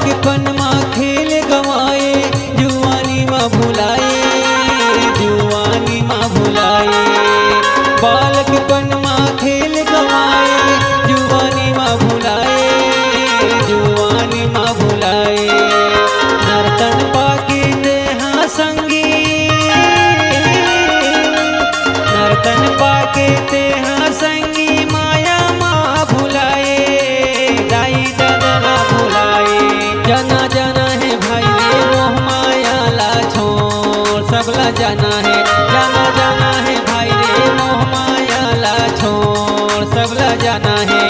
बालकपन माँ खेल गवाए, जुआनी माँ भुलाए, जुआनी माँ भुलाए। बालकपन माँ खेल गवाए, जुआनी माँ भुलाए, जुआनी माँ भुलाए। नर्तन पाके तेहा संगी, नर्तन पाके तेहा संगी, माया माँ भुलाए, दाई दादा भुलाए। जना जना है भाई रे मोह माया ला छोड़, सबला जाना है, जाना जाना है भाई रे मोह माया ला छोड़, सबला जाना है।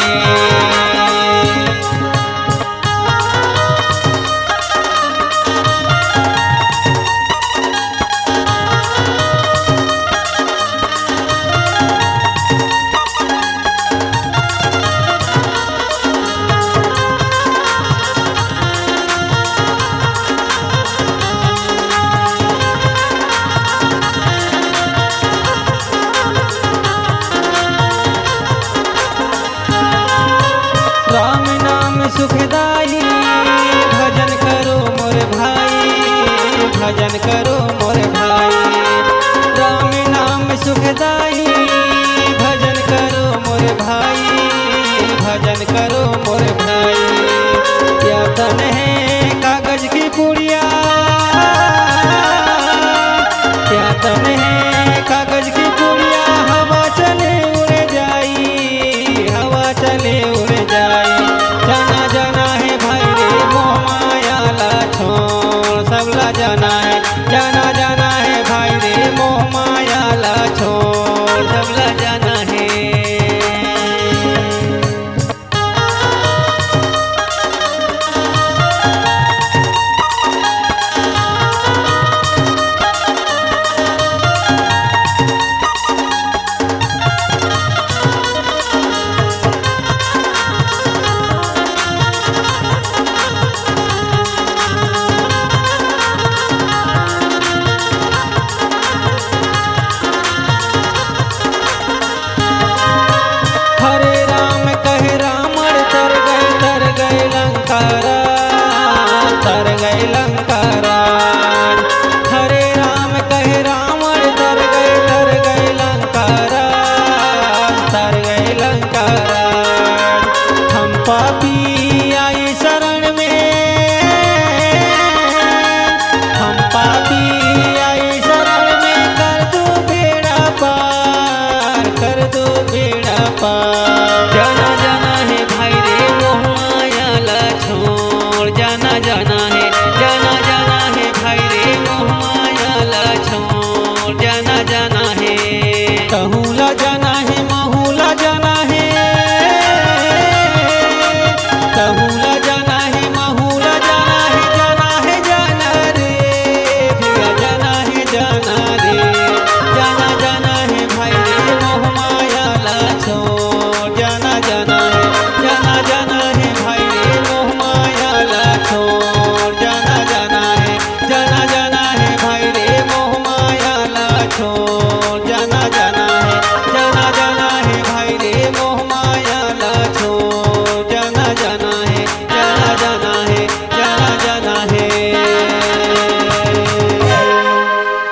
राम नाम सुखदाई, भजन करो मोर भाई, भजन करो मोर भाई। राम नाम सुखदाई,